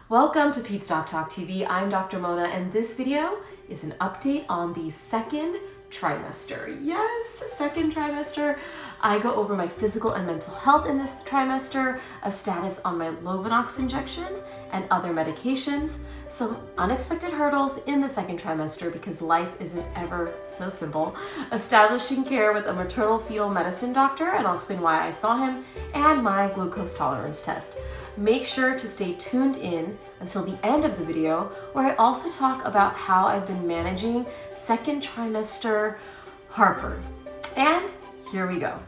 Welcome to PedsDocTalk TV. I'm Dr. Mona, and this video is an update on the second trimester. Yes, second trimester. I go over my physical and mental health in this trimester, a status on my Lovenox injections and other medications, some unexpected hurdles in the second trimester because life isn't ever so simple, establishing care with a maternal fetal medicine doctor, and I'll explain why I saw him, and my glucose tolerance test. Make sure to stay tuned in until the end of the video, where I also talk about how I've been managing second trimester heartburn. And here we go.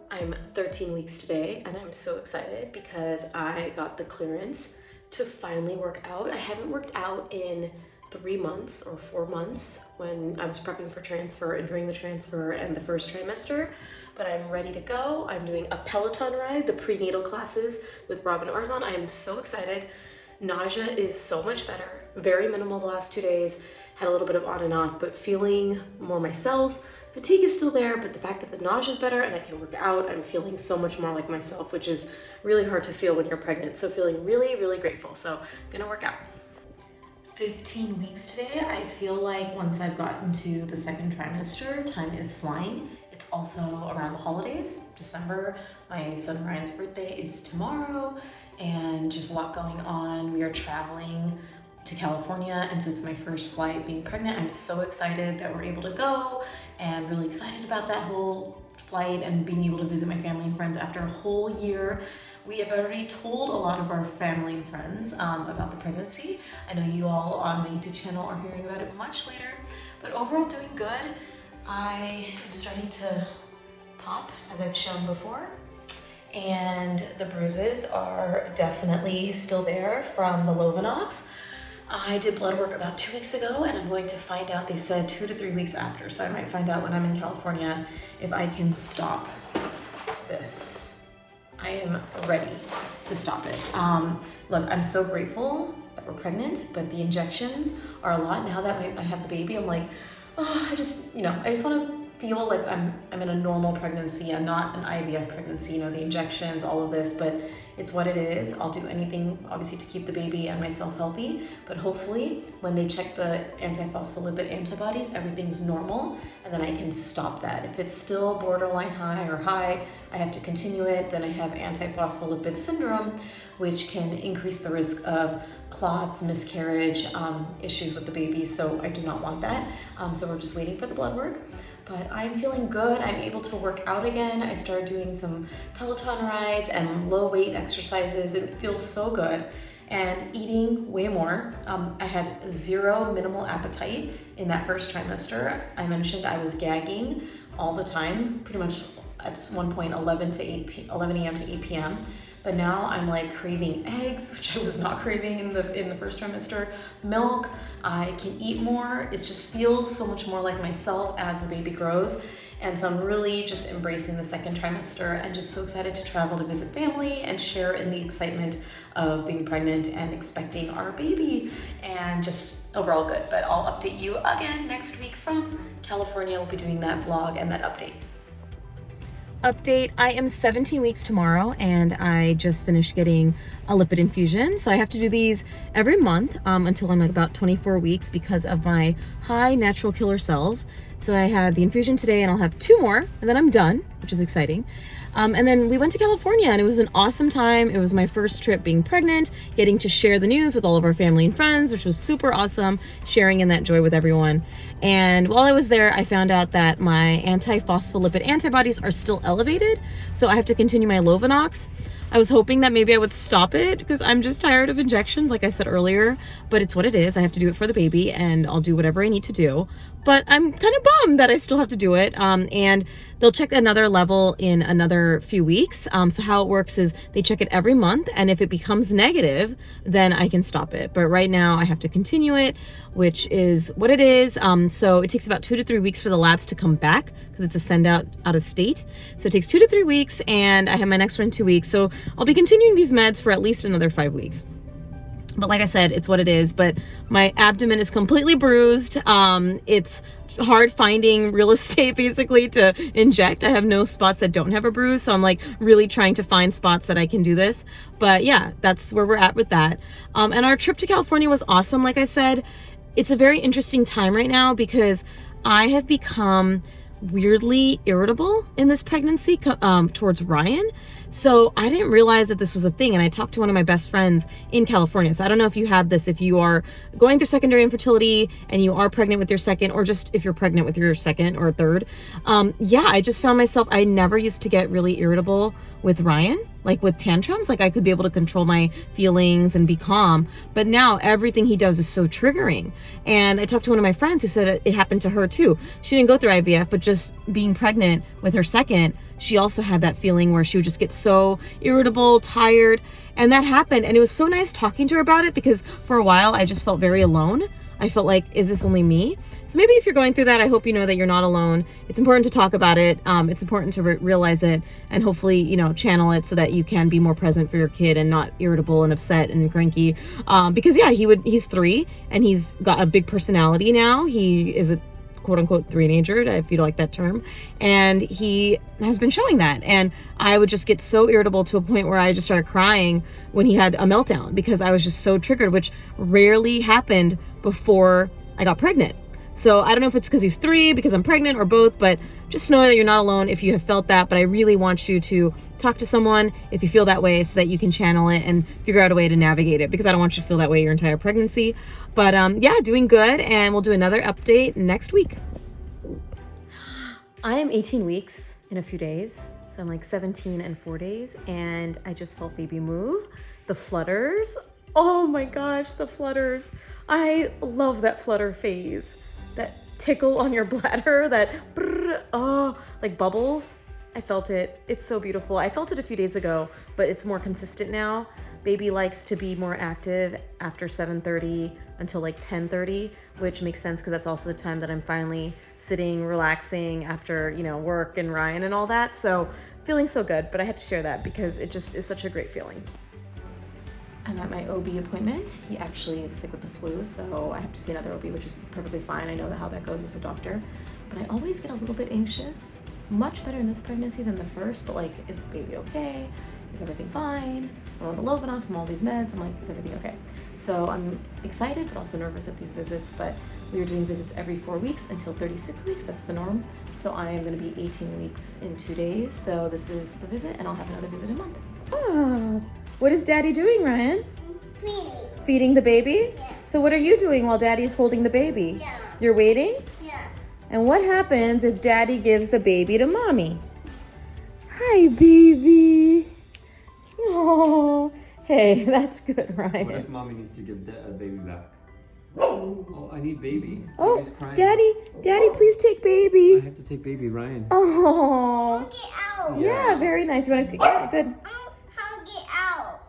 I'm 13 weeks today, and I'm so excited because I got the clearance to finally work out. I haven't worked out in 3 months or 4 months when I was prepping for transfer and during the transfer and the first trimester, but I'm ready to go. I'm doing a Peloton ride, the prenatal classes with Rob and Arzon. I am so excited. Nausea is so much better. Very minimal the last 2 days. Had a little bit of on and off, but feeling more myself. Fatigue is still there, but the fact that the nausea is better and I can work out, I'm feeling so much more like myself, which is really hard to feel when you're pregnant. So feeling really, really grateful. So I'm gonna work out. 15 weeks today. I feel like once I've gotten to the second trimester, time is flying. It's also around the holidays, December. My son Ryan's birthday is tomorrow, and just a lot going on. We are traveling to California, and so it's my first flight being pregnant. I'm so excited that we're able to go, and really excited about that whole flight and being able to visit my family and friends after a whole year. We have already told a lot of our family and friends about the pregnancy. I know you all on my YouTube channel are hearing about it much later, but overall doing good. I am starting to pop, as I've shown before, and the bruises are definitely still there from the Lovenox. I did blood work about 2 weeks ago, and I'm going to find out, they said 2 to 3 weeks after, so I might find out when I'm in California if I can stop this. I am ready to stop it. Look, I'm so grateful that we're pregnant, but the injections are a lot. Now that I have the baby, I'm like, oh, I just want to feel like I'm in a normal pregnancy and not an IVF pregnancy, the injections, all of this, but it's what it is. I'll do anything, obviously, to keep the baby and myself healthy, but hopefully when they check the antiphospholipid antibodies, everything's normal, and then I can stop that. If it's still borderline high or high, I have to continue it. Then I have antiphospholipid syndrome, which can increase the risk of clots, miscarriage, issues with the baby, so I do not want that. So we're just waiting for the blood work. But I'm feeling good. I'm able to work out again. I started doing some Peloton rides and low weight exercises. It feels so good. And eating way more. I had minimal appetite in that first trimester. I mentioned I was gagging all the time, pretty much at one point 11 a.m. to 8 p.m. But now I'm like craving eggs, which I was not craving in the first trimester. Milk, I can eat more. It just feels so much more like myself as the baby grows. And so I'm really just embracing the second trimester and just so excited to travel to visit family and share in the excitement of being pregnant and expecting our baby, and just overall good. But I'll update you again next week from California. We'll be doing that vlog and that update. I am 17 weeks tomorrow, and I just finished getting a lipid infusion. So I have to do these every month until I'm about 24 weeks because of my high natural killer cells. So I had the infusion today, and I'll have 2 more, and then I'm done, which is exciting. And then we went to California, and it was an awesome time. It was my first trip being pregnant, getting to share the news with all of our family and friends, which was super awesome, sharing in that joy with everyone. And while I was there, I found out that my antiphospholipid antibodies are still elevated, so I have to continue my Lovenox. I was hoping that maybe I would stop it because I'm just tired of injections, like I said earlier, but it's what it is. I have to do it for the baby, and I'll do whatever I need to do. But I'm kind of bummed that I still have to do it. And they'll check another level in another few weeks. So how it works is they check it every month, and if it becomes negative, then I can stop it. But right now I have to continue it, which is what it is. So it takes about 2 to 3 weeks for the labs to come back because it's a send out of state. So it takes 2 to 3 weeks, and I have my next one in 2 weeks. So I'll be continuing these meds for at least another 5 weeks. But like I said, it's what it is. But my abdomen is completely bruised. It's hard finding real estate basically to inject. I have no spots that don't have a bruise, so I'm like really trying to find spots that I can do this. But yeah, that's where we're at with that. And our trip to California was awesome. Like I said, it's a very interesting time right now because I have become weirdly irritable in this pregnancy towards Ryan. So I didn't realize that this was a thing. And I talked to one of my best friends in California. So I don't know if you have this, if you are going through secondary infertility and you are pregnant with your second, or just if you're pregnant with your second or third. Yeah, I just found myself, I never used to get really irritable with Ryan, like with tantrums. Like I could be able to control my feelings and be calm. But now everything he does is so triggering. And I talked to one of my friends who said it happened to her too. She didn't go through IVF, but just being pregnant with her second, she also had that feeling where she would just get so irritable, tired, and that happened. And it was so nice talking to her about it because for a while I just felt very alone. I felt like, is this only me? So maybe if you're going through that, I hope you know that you're not alone. It's important to talk about it. It's important to realize it and hopefully, you know, channel it so that you can be more present for your kid and not irritable and upset and cranky. Because yeah, he's 3 and he's got a big personality now. He is a quote unquote three-nager, if you like that term. And he has been showing that. And I would just get so irritable to a point where I just started crying when he had a meltdown because I was just so triggered, which rarely happened before I got pregnant. So I don't know if it's because he's 3, because I'm pregnant, or both, but just know that you're not alone if you have felt that. But I really want you to talk to someone if you feel that way so that you can channel it and figure out a way to navigate it, because I don't want you to feel that way your entire pregnancy. But yeah, doing good, and we'll do another update next week. I am 18 weeks in a few days. So I'm like 17 and 4 days, and I just felt baby move. The flutters, oh my gosh, the flutters. I love that flutter phase. That tickle on your bladder, that brrr, oh, like bubbles. I felt it. It's so beautiful. I felt it a few days ago, but it's more consistent now. Baby likes to be more active after 7:30 until like 10:30, which makes sense because that's also the time that I'm finally sitting, relaxing after, you know, work and Ryan and all that. So feeling so good, but I had to share that because it just is such a great feeling. I'm at my OB appointment. He actually is sick with the flu, so I have to see another OB, which is perfectly fine. I know how that goes as a doctor, but I always get a little bit anxious. Much better in this pregnancy than the first, but like, is the baby okay? Is everything fine? I'm on the Lovenox, I'm on all these meds. I'm like, is everything okay? So I'm excited, but also nervous at these visits, but we are doing visits every 4 weeks until 36 weeks. That's the norm. So I am gonna be 18 weeks in 2 days. So this is the visit, and I'll have another visit in a month. Oh. What is Daddy doing, Ryan? Feeding. Feeding the baby? Yeah. So what are you doing while Daddy's holding the baby? Yeah. You're waiting? Yeah. And what happens if Daddy gives the baby to Mommy? Hi, baby. Oh, hey, that's good, Ryan. What if Mommy needs to give a baby back? Oh, I need baby. Oh, Baby's crying. Daddy, please take I baby. have to take baby, Ryan. Oh, Get out. yeah, very nice. You want to? Yeah, good. How get out?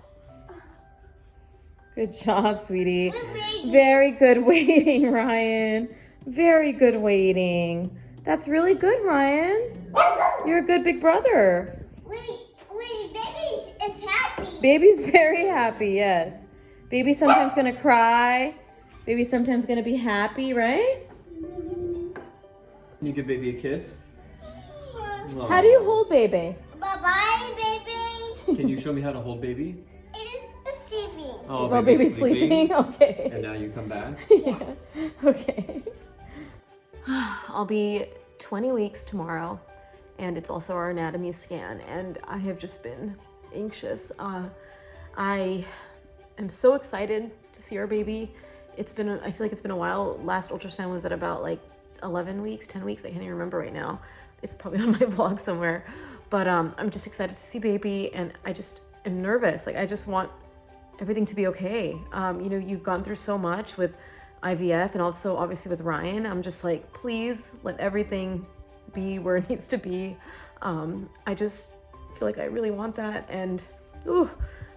Good job, sweetie. Good baby. Very good waiting, Ryan. Very good waiting. That's really good, Ryan. You're a good big brother. Wait, baby is happy. Baby's very happy, yes. Baby's sometimes gonna cry. Baby's sometimes gonna be happy, right? Can you give baby a kiss? How do you hold baby? Bye-bye, baby. Can you show me how to hold baby? It is sleeping. Oh, While baby's sleeping? Okay. And now you come back. Yeah. Okay. I'll be 20 weeks tomorrow, and it's also our anatomy scan, and I have just been anxious. I am so excited to see our baby. I feel like it's been a while. Last ultrasound was at about like 11 weeks, 10 weeks. I can't even remember right now. It's probably on my vlog somewhere, but I'm just excited to see baby, and I just am nervous. Like, I just want everything to be okay. You know, you've gone through so much with IVF and also obviously with Ryan. I'm just like, please let everything be where it needs to be. I just feel like I really want that. And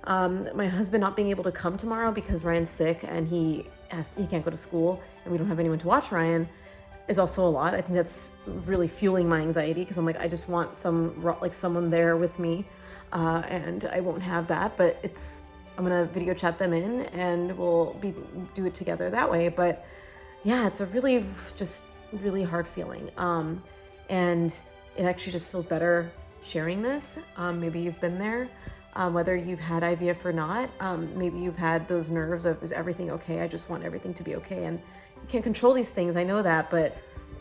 my husband not being able to come tomorrow because Ryan's sick and he can't go to school and we don't have anyone to watch Ryan is also a lot. I think that's really fueling my anxiety because I'm like, I just want someone there with me, and I won't have that. But it's I'm gonna video chat them in and we'll do it together that way. But yeah, it's a really hard feeling. And it actually just feels better sharing this. Maybe you've been there, whether you've had IVF or not. Maybe you've had those nerves of, is everything okay? I just want everything to be okay. And you can't control these things, I know that, but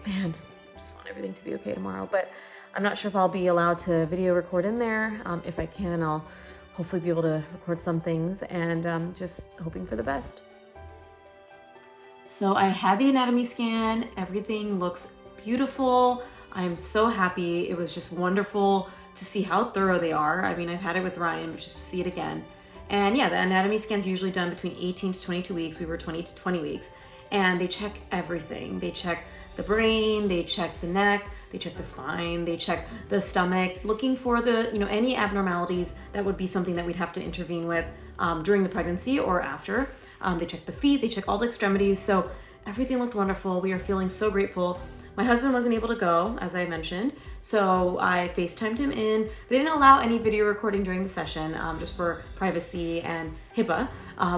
man, I just want everything to be okay tomorrow. But I'm not sure if I'll be allowed to video record in there. If I can, I'll hopefully be able to record some things, and just hoping for the best. So I had the anatomy scan. Everything looks beautiful. I'm so happy. It was just wonderful to see how thorough they are. I mean, I've had it with Ryan, but just to see it again. And yeah, the anatomy scan's usually done between 18 to 22 weeks. We were 20 to 20 weeks. And they check everything. They check the brain, they check the neck, they check the spine, they check the stomach, looking for the, any abnormalities that would be something that we'd have to intervene with during the pregnancy or after. They check the feet, they check all the extremities. So everything looked wonderful. We are feeling so grateful. My husband wasn't able to go, as I mentioned, so I FaceTimed him in. They didn't allow any video recording during the session, just for privacy and HIPAA.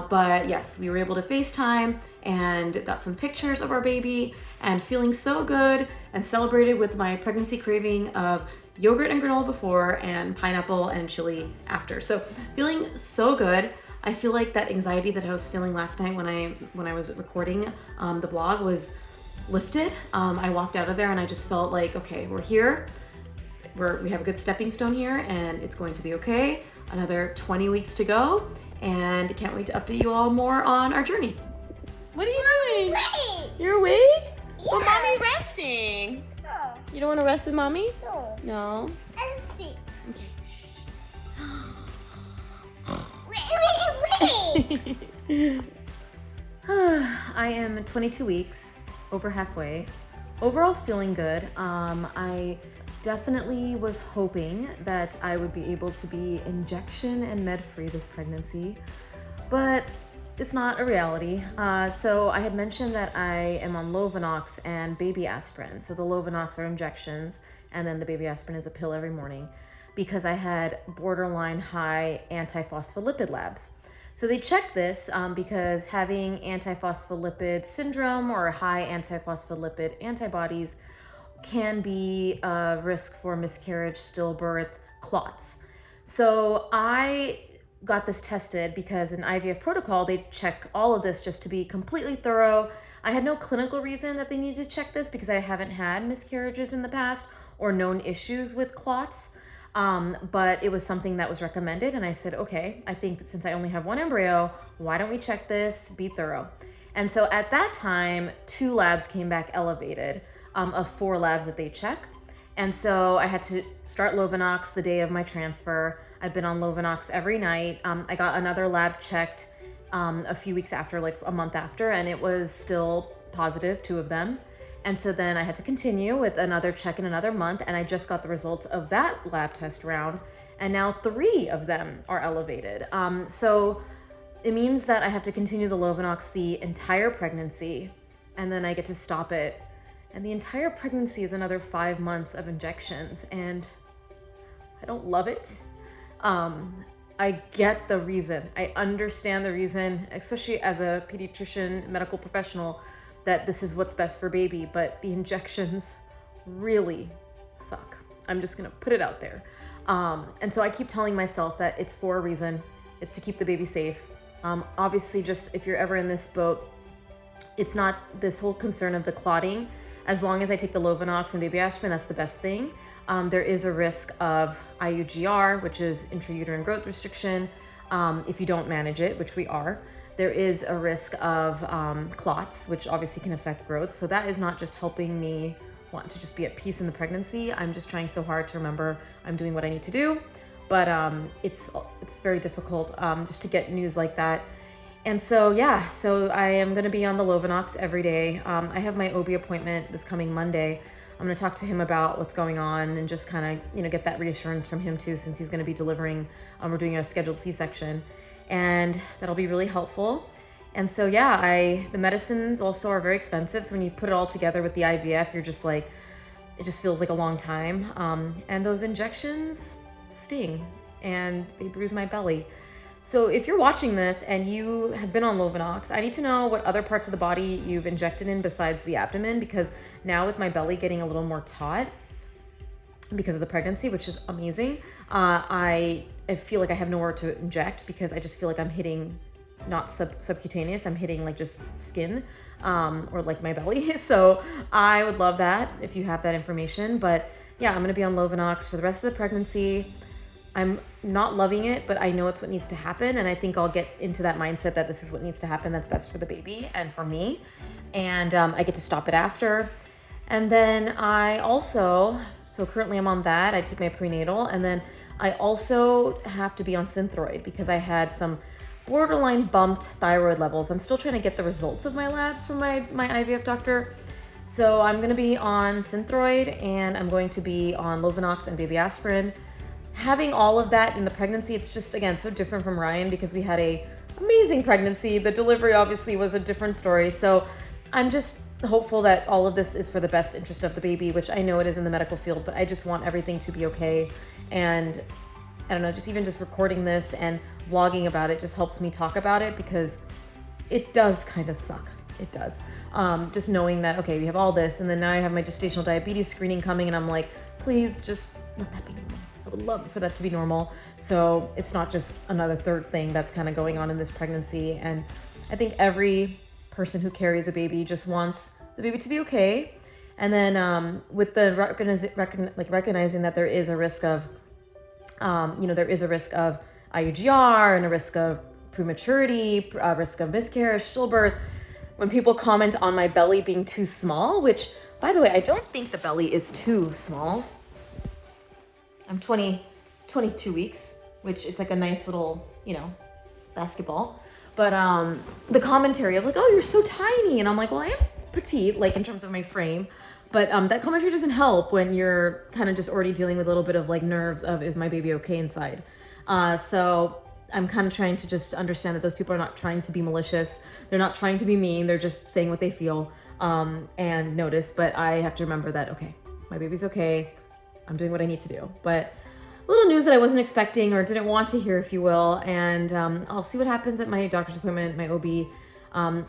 But yes, we were able to FaceTime and got some pictures of our baby, and feeling so good, and celebrated with my pregnancy craving of yogurt and granola before and pineapple and chili after. So feeling so good. I feel like that anxiety that I was feeling last night when I was recording the vlog was lifted. I walked out of there and I just felt like, okay, we're here. We have a good stepping stone here, and it's going to be okay. Another 20 weeks to go, and can't wait to update you all more on our journey. What are you doing? Wait. You're awake? Yeah. Well, mommy resting. No. You don't want to rest with mommy? No. No. Let's see. Okay. Wait. I am 22 weeks, over halfway. Overall feeling good. I definitely was hoping that I would be able to be injection and med-free this pregnancy, but it's not a reality. So I had mentioned that I am on Lovenox and baby aspirin. So the Lovenox are injections, and then the baby aspirin is a pill every morning, because I had borderline high antiphospholipid labs. So they checked this because having antiphospholipid syndrome or high antiphospholipid antibodies can be a risk for miscarriage, stillbirth, clots. So I got this tested because in IVF protocol, they check all of this just to be completely thorough. I had no clinical reason that they needed to check this because I haven't had miscarriages in the past or known issues with clots. But it was something that was recommended, and I said, okay, I think since I only have one embryo, why don't we check this, be thorough. And so at that time, 2 labs came back elevated of 4 labs that they check. And so I had to start Lovenox the day of my transfer. I've been on Lovenox every night. I got another lab checked a few weeks after, like a month after, and it was still positive, 2 of them. And so then I had to continue with another check in another month, and I just got the results of that lab test round, and now 3 of them are elevated. So it means that I have to continue the Lovenox the entire pregnancy, and then I get to stop it. And the entire pregnancy is another 5 months of injections, and I don't love it. I get the reason. I understand the reason, especially as a pediatrician, medical professional, that this is what's best for baby, but the injections really suck. I'm just gonna put it out there. And so I keep telling myself that it's for a reason. It's to keep the baby safe. Obviously, just if you're ever in this boat, it's not this whole concern of the clotting. As long as I take the Lovenox and baby aspirin, that's the best thing. There is a risk of IUGR, which is intrauterine growth restriction, if you don't manage it, which we are. There is a risk of clots, which obviously can affect growth. So that is not just helping me want to just be at peace in the pregnancy. I'm just trying so hard to remember I'm doing what I need to do. But it's very difficult just to get news like that. And so, yeah, so I am gonna be on the Lovenox every day. I have my OB appointment this coming Monday. I'm gonna talk to him about what's going on and just kind of, get that reassurance from him too, since he's gonna be delivering, we're doing a scheduled C-section. And that'll be really helpful. And so, yeah, the medicines also are very expensive. So when you put it all together with the IVF, you're just like, it just feels like a long time. And those injections sting and they bruise my belly. So if you're watching this and you have been on Lovenox, I need to know what other parts of the body you've injected in besides the abdomen, because now with my belly getting a little more taut because of the pregnancy, which is amazing, I feel like I have nowhere to inject because I just feel like I'm hitting not subcutaneous, I'm hitting like just skin or like my belly. So I would love that if you have that information. But yeah, I'm gonna be on Lovenox for the rest of the pregnancy. I'm not loving it, but I know it's what needs to happen. And I think I'll get into that mindset that this is what needs to happen. That's best for the baby and for me. And I get to stop it after. And then I also, so currently I'm on that. I take my prenatal, and then I also have to be on Synthroid because I had some borderline bumped thyroid levels. I'm still trying to get the results of my labs from my IVF doctor. So I'm gonna be on Synthroid, and I'm going to be on Lovenox and baby aspirin. Having all of that in the pregnancy, it's just, again, so different from Ryan because we had a amazing pregnancy. The delivery obviously was a different story. So I'm just hopeful that all of this is for the best interest of the baby, which I know it is in the medical field, but I just want everything to be okay. And I don't know, just even just recording this and vlogging about it just helps me talk about it because it does kind of suck. It does. Just knowing that, okay, we have all this, and then now I have my gestational diabetes screening coming, and I'm like, please just let that be normal. I would love for that to be normal. So it's not just another third thing that's kind of going on in this pregnancy. And I think every person who carries a baby just wants the baby to be okay. And then with the recognizing that there is a risk of, there is a risk of IUGR and a risk of prematurity, a risk of miscarriage, stillbirth. When people comment on my belly being too small, which, by the way, I don't think the belly is too small. I'm 22 weeks, which it's like a nice little, basketball. But the commentary of like, oh, you're so tiny. And I'm like, well, I am petite, like in terms of my frame. But that commentary doesn't help when you're kind of just already dealing with a little bit of like nerves of, is my baby okay inside? So I'm kind of trying to just understand that those people are not trying to be malicious. They're not trying to be mean. They're just saying what they feel and notice. But I have to remember that, okay, my baby's okay. I'm doing what I need to do. But little news that I wasn't expecting or didn't want to hear, if you will. And I'll see what happens at my doctor's appointment, my OB.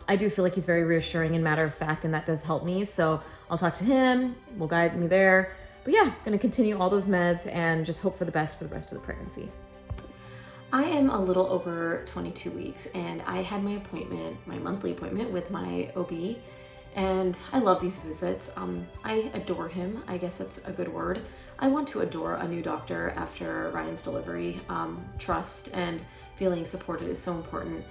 I do feel like he's very reassuring and matter of fact, and that does help me. So I'll talk to him, will guide me there. But yeah, gonna continue all those meds and just hope for the best for the rest of the pregnancy. I am a little over 22 weeks, and I had my appointment, my monthly appointment with my OB. And I love these visits. I adore him. I guess that's a good word. I want to adore a new doctor after Ryan's delivery. Trust and feeling supported is so important.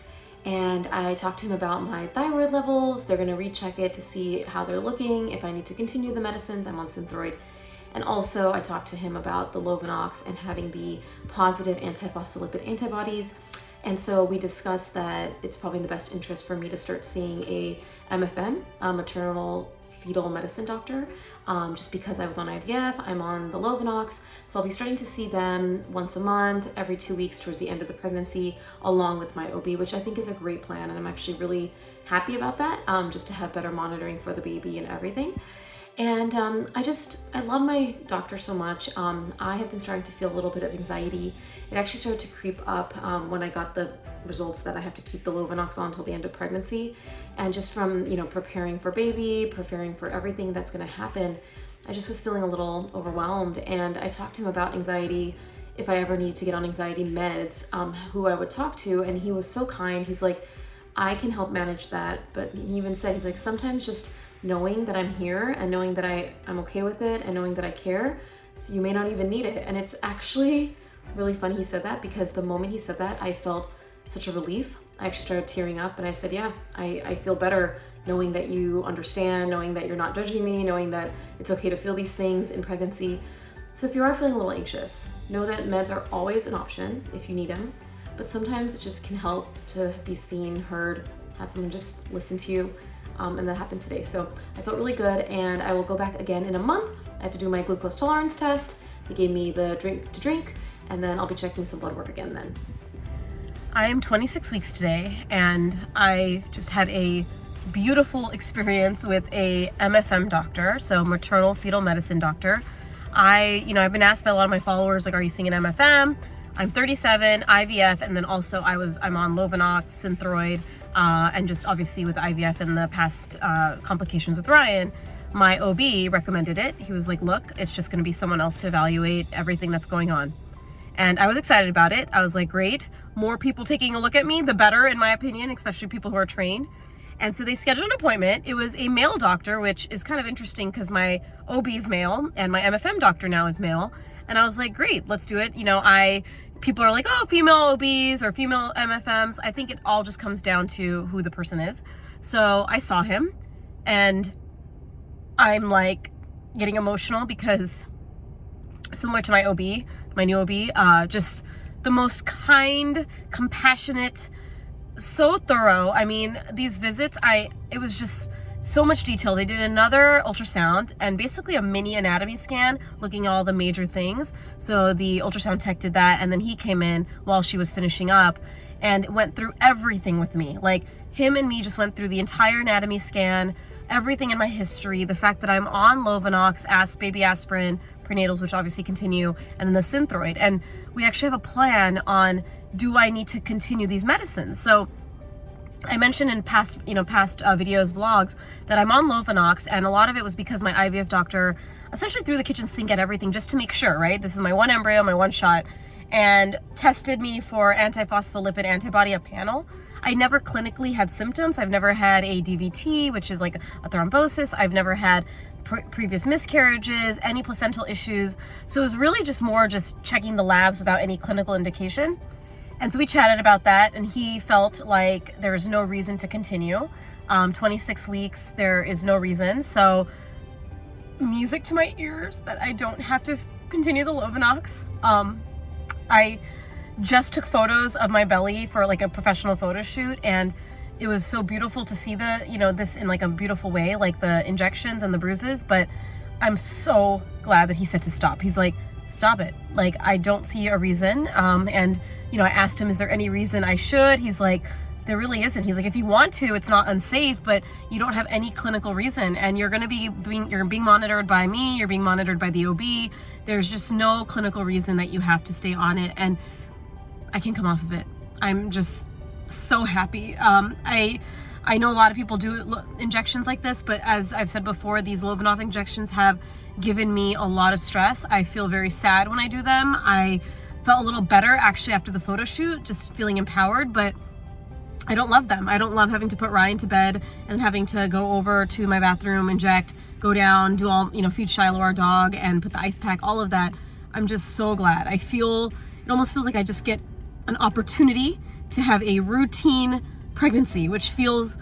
And I talked to him about my thyroid levels. They're gonna recheck it to see how they're looking. If I need to continue the medicines, I'm on Synthroid. And also I talked to him about the Lovenox and having the positive antiphospholipid antibodies. And so we discussed that it's probably in the best interest for me to start seeing a MFM, maternal fetal medicine doctor, just because I was on IVF, I'm on the Lovenox. So I'll be starting to see them once a month, every 2 weeks towards the end of the pregnancy, along with my OB, which I think is a great plan. And I'm actually really happy about that, just to have better monitoring for the baby and everything. And I love my doctor so much. I have been starting to feel a little bit of anxiety. It actually started to creep up when I got the results that I have to keep the Lovenox on until the end of pregnancy. And just from, preparing for baby, preparing for everything that's gonna happen, I just was feeling a little overwhelmed. And I talked to him about anxiety, if I ever needed to get on anxiety meds, who I would talk to. And he was so kind. He's like, I can help manage that. But he even said, he's like, sometimes just knowing that I'm here and knowing that I'm okay with it and knowing that I care, so you may not even need it. And it's actually really funny he said that, because the moment he said that, I felt such a relief. I actually started tearing up, and I said, yeah, I feel better knowing that you understand, knowing that you're not judging me, knowing that it's okay to feel these things in pregnancy. So if you are feeling a little anxious, know that meds are always an option if you need them, but sometimes it just can help to be seen, heard, have someone just listen to you. And that happened today. So I felt really good, and I will go back again in a month. I have to do my glucose tolerance test. They gave me the drink to drink, and then I'll be checking some blood work again then. I am 26 weeks today, and I just had a beautiful experience with a MFM doctor, so maternal fetal medicine doctor. I've been asked by a lot of my followers, like, are you seeing an MFM? I'm 37, IVF, and then also I'm on Lovenox, Synthroid, and just obviously with IVF and the past complications with Ryan, my OB recommended it. He was like, look, it's just going to be someone else to evaluate everything that's going on. And I was excited about it. I was like, great, more people taking a look at me, the better, in my opinion, especially people who are trained. And so they scheduled an appointment. It was a male doctor, which is kind of interesting because my OB is male and my MFM doctor now is male. And I was like, great, let's do it. You know, people are like, oh, female OBs or female MFMs. I think it all just comes down to who the person is. So I saw him and I'm like getting emotional because similar to my OB, my new OB, just the most kind, compassionate, so thorough. I mean, these visits, it was just so much detail. They did another ultrasound and basically a mini anatomy scan looking at all the major things. So the ultrasound tech did that, and then he came in while she was finishing up and went through everything with me. Like, him and me just went through the entire anatomy scan, everything in my history, the fact that I'm on Lovenox, baby aspirin, prenatals, which obviously continue, and then the Synthroid. And we actually have a plan on, do I need to continue these medicines? So I mentioned in past videos, vlogs, that I'm on Lovenox, and a lot of it was because my IVF doctor essentially threw the kitchen sink at everything just to make sure, right? This is my one embryo, my one shot, and tested me for antiphospholipid antibody, a panel. I never clinically had symptoms. I've never had a DVT, which is like a thrombosis. I've never had previous miscarriages, any placental issues. So it was really just more just checking the labs without any clinical indication. And so we chatted about that, and he felt like there was no reason to continue. 26 weeks, there is no reason. So music to my ears that I don't have to continue the Lovenox. I just took photos of my belly for like a professional photo shoot, and it was so beautiful to see this in like a beautiful way, like the injections and the bruises. But I'm so glad that he said to stop. He's like, stop it. Like, I don't see a reason. And I asked him, is there any reason I should? He's like, there really isn't. He's like, if you want to, it's not unsafe, but you don't have any clinical reason, and you're being monitored by me, you're being monitored by the OB. There's just no clinical reason that you have to stay on it, and I can come off of it. I'm just so happy. I know a lot of people do injections like this, but as I've said before, these Lovenox injections have given me a lot of stress. I feel very sad when I do them. I felt a little better actually after the photo shoot, just feeling empowered, but I don't love them. I don't love having to put Ryan to bed and having to go over to my bathroom, inject, go down, do all, feed Shiloh, our dog, and put the ice pack, all of that. I'm just so glad. It almost feels like I just get an opportunity to have a routine pregnancy, which feels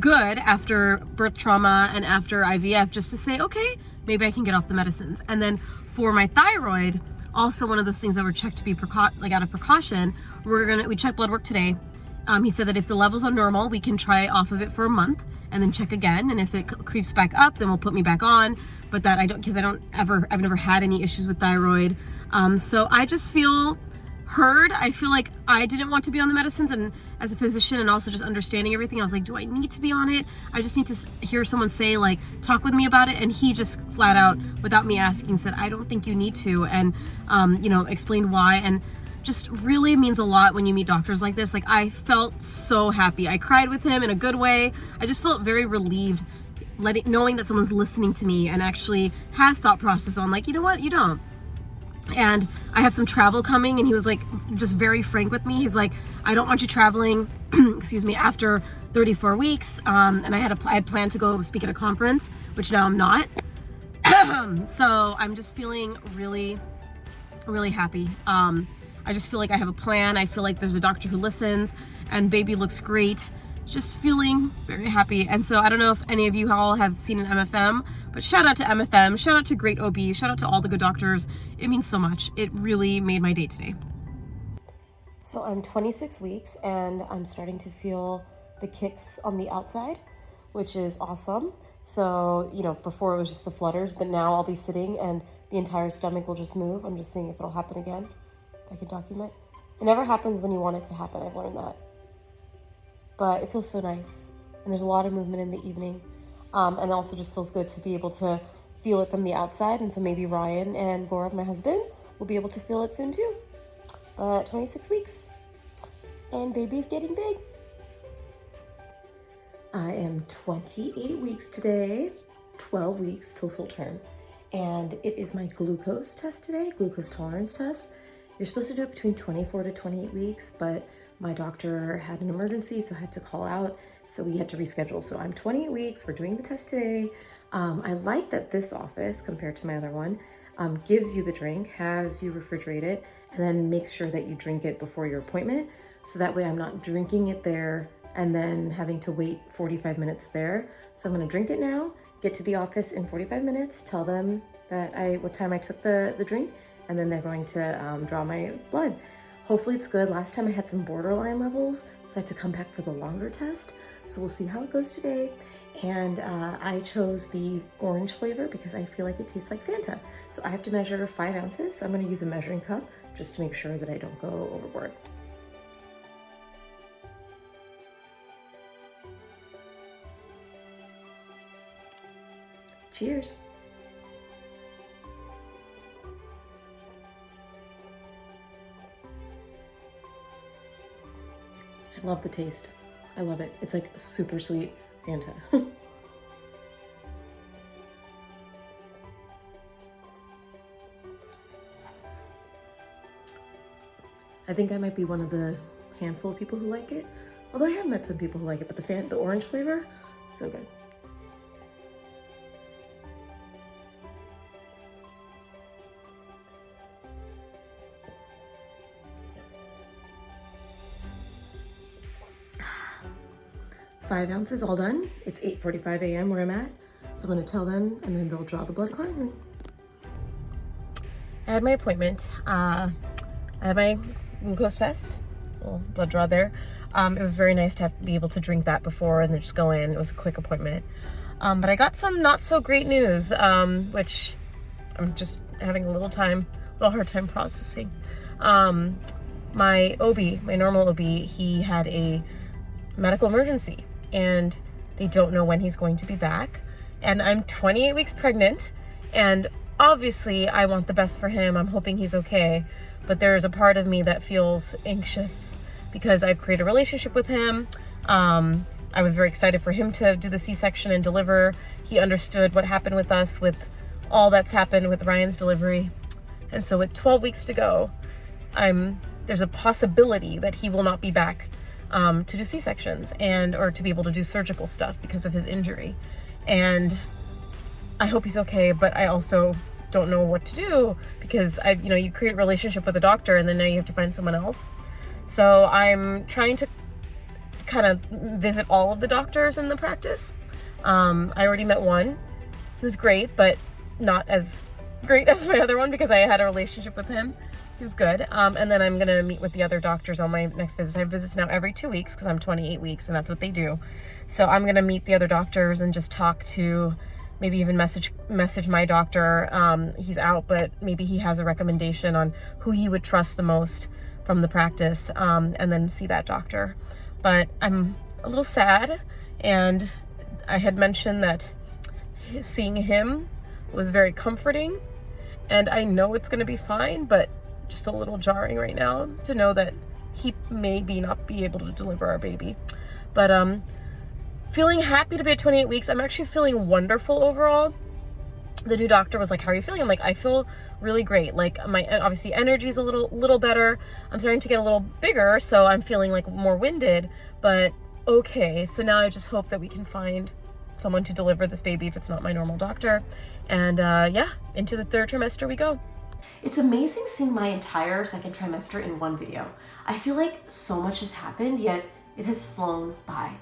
good after birth trauma and after IVF, just to say, okay, maybe I can get off the medicines. And then for my thyroid, also one of those things that were checked to be out of precaution, we checked blood work today. He said that if the levels are normal, we can try off of it for a month and then check again. And if it creeps back up, then we'll put me back on. But that I've never had any issues with thyroid. So I just feel heard. I feel like I didn't want to be on the medicines, and as a physician and also just understanding everything, I was like, do I need to be on it? I just need to hear someone say, like, talk with me about it. And he just flat out, without me asking, said, I don't think you need to, and explained why. And just really means a lot when you meet doctors like this. Like, I felt so happy. I cried with him in a good way. I just felt very relieved knowing that someone's listening to me and actually has thought process on, like, you know what, you don't. And I have some travel coming, and he was like just very frank with me. He's like, I don't want you traveling excuse me, after 34 weeks. And I had planned to go speak at a conference, which now I'm not. So I'm just feeling really, really happy. I just feel like I have a plan. I feel like there's a doctor who listens, and baby looks great. Just feeling very happy. And so I don't know if any of you all have seen an MFM, but shout out to MFM, shout out to great OB, shout out to all the good doctors. It means so much. It really made my day today. So I'm 26 weeks and I'm starting to feel the kicks on the outside, which is awesome. So, before it was just the flutters, but now I'll be sitting and the entire stomach will just move. I'm just seeing if it'll happen again, if I can document. It never happens when you want it to happen. I've learned that. But it feels so nice, and there's a lot of movement in the evening, and it also just feels good to be able to feel it from the outside. And so maybe Ryan and Gaurav, my husband, will be able to feel it soon too. but 26 weeks and baby's getting big. I am 28 weeks today, 12 weeks till full term. And it is my glucose test today, glucose tolerance test. You're supposed to do it between 24 to 28 weeks, but my doctor had an emergency, so I had to call out. So we had to reschedule. So I'm 28 weeks, we're doing the test today. I like that this office, compared to my other one, gives you the drink, has you refrigerate it, and then makes sure that you drink it before your appointment. So that way I'm not drinking it there and then having to wait 45 minutes there. So I'm gonna drink it now, get to the office in 45 minutes, tell them that what time I took the drink, and then they're going to draw my blood. Hopefully it's good. Last time I had some borderline levels, so I had to come back for the longer test. So we'll see how it goes today. And I chose the orange flavor because I feel like it tastes like Fanta. So I have to measure 5 ounces. So I'm gonna use a measuring cup just to make sure that I don't go overboard. Cheers. I love the taste. I love it. It's like super sweet Fanta. I think I might be one of the handful of people who like it. Although I have met some people who like it, but the orange flavor, so good. Five ounces all done. It's 8:45 a.m. where I'm at. So I'm gonna tell them and then they'll draw the blood accordingly. I had my appointment. I had my glucose test, little blood draw there. It was very nice to be able to drink that before and then just go in. It was a quick appointment. But I got some not so great news, which I'm just having a little hard time processing. My OB, my normal OB, he had a medical emergency and they don't know when he's going to be back. And I'm 28 weeks pregnant, and obviously I want the best for him. I'm hoping he's okay, but there is a part of me that feels anxious because I've created a relationship with him. I was very excited for him to do the C-section and deliver. He understood what happened with us, with all that's happened with Ryan's delivery. And so with 12 weeks to go, there's a possibility that he will not be back to do C-sections or to be able to do surgical stuff because of his injury. And I hope he's okay, but I also don't know what to do because you create a relationship with a doctor and then now you have to find someone else. So I'm trying to kind of visit all of the doctors in the practice. I already met one. He was great, but not as great as my other one because I had a relationship with him. He was good. And then I'm gonna meet with the other doctors on my next visit. I have visits now every 2 weeks because I'm 28 weeks and that's what they do. So I'm gonna meet the other doctors and just talk to, maybe even message my doctor. He's out, but maybe he has a recommendation on who he would trust the most from the practice, and then see that doctor. But I'm a little sad, and I had mentioned that seeing him was very comforting, and I know it's gonna be fine, but just a little jarring right now to know that he maybe not be able to deliver our baby. But feeling happy to be at 28 weeks. I'm actually feeling wonderful overall. The new doctor was like, how are you feeling? I'm like, I feel really great. Like my, obviously energy is a little better. I'm starting to get a little bigger, so I'm feeling like more winded, but okay. So now I just hope that we can find someone to deliver this baby if it's not my normal doctor. And yeah, into the 3rd trimester we go. It's amazing seeing my entire 2nd trimester in one video. I feel like so much has happened, yet it has flown by.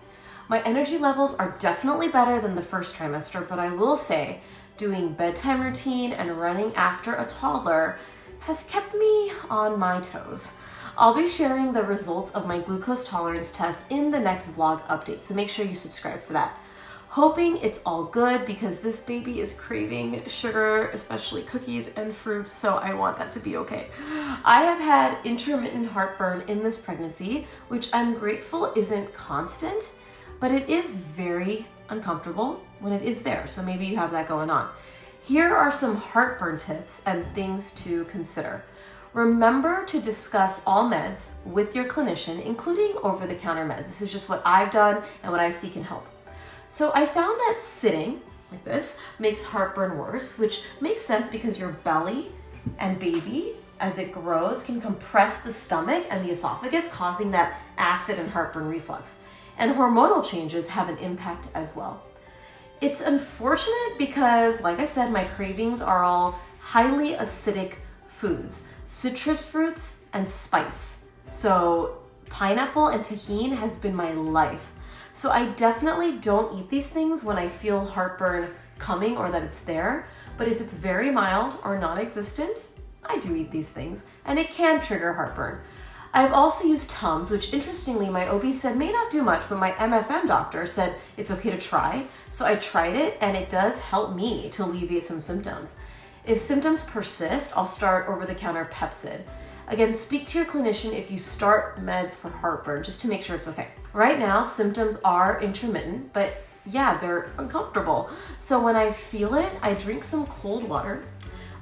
My energy levels are definitely better than the 1st trimester, but I will say doing bedtime routine and running after a toddler has kept me on my toes. I'll be sharing the results of my glucose tolerance test in the next vlog update, so make sure you subscribe for that. Hoping it's all good because this baby is craving sugar, especially cookies and fruit, so I want that to be okay. I have had intermittent heartburn in this pregnancy, which I'm grateful isn't constant, but it is very uncomfortable when it is there, so maybe you have that going on. Here are some heartburn tips and things to consider. Remember to discuss all meds with your clinician, including over-the-counter meds. This is just what I've done and what I see can help. So I found that sitting like this makes heartburn worse, which makes sense because your belly and baby, as it grows, can compress the stomach and the esophagus, causing that acid and heartburn reflux. And hormonal changes have an impact as well. It's unfortunate because, like I said, my cravings are all highly acidic foods, citrus fruits and spice. So pineapple and tahini has been my life. So I definitely don't eat these things when I feel heartburn coming or that it's there. But if it's very mild or non-existent, I do eat these things, and it can trigger heartburn. I've also used Tums, which interestingly my OB said may not do much, but my MFM doctor said it's okay to try. So I tried it, and it does help me to alleviate some symptoms. If symptoms persist, I'll start over-the-counter Pepcid. Again, speak to your clinician if you start meds for heartburn, just to make sure it's okay. Right now, symptoms are intermittent, but yeah, they're uncomfortable. So when I feel it, I drink some cold water.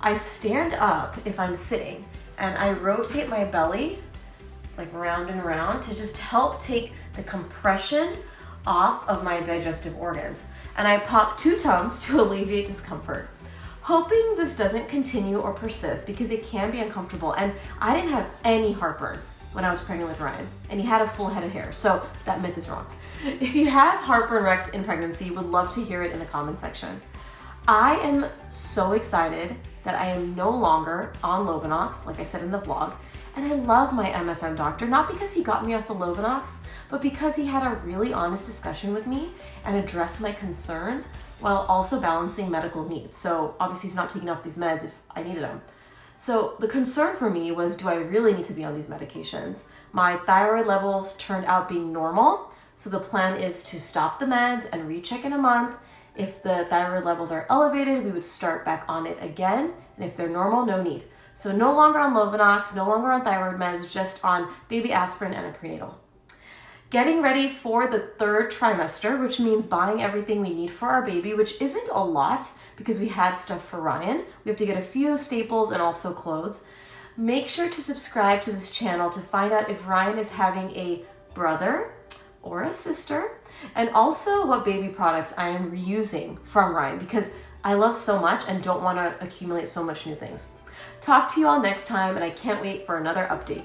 I stand up if I'm sitting, and I rotate my belly like round and round to just help take the compression off of my digestive organs. And I pop 2 Tums to alleviate discomfort. Hoping this doesn't continue or persist because it can be uncomfortable. And I didn't have any heartburn when I was pregnant with Ryan, and he had a full head of hair, so that myth is wrong. If you have heartburn Rex in pregnancy, would love to hear it in the comment section. I am so excited that I am no longer on Lovenox, like I said in the vlog, and I love my MFM doctor, not because he got me off the Lovenox, but because he had a really honest discussion with me and addressed my concerns while also balancing medical needs. So obviously he's not taking off these meds if I needed them. So the concern for me was, do I really need to be on these medications? My thyroid levels turned out being normal, so the plan is to stop the meds and recheck in a month. If the thyroid levels are elevated, we would start back on it again, and if they're normal, no need. So no longer on Lovenox, no longer on thyroid meds, just on baby aspirin and a prenatal. Getting ready for the 3rd trimester, which means buying everything we need for our baby, which isn't a lot because we had stuff for Ryan. We have to get a few staples and also clothes. Make sure to subscribe to this channel to find out if Ryan is having a brother or a sister, and also what baby products I am reusing from Ryan because I love so much and don't want to accumulate so much new things. Talk to you all next time, and I can't wait for another update.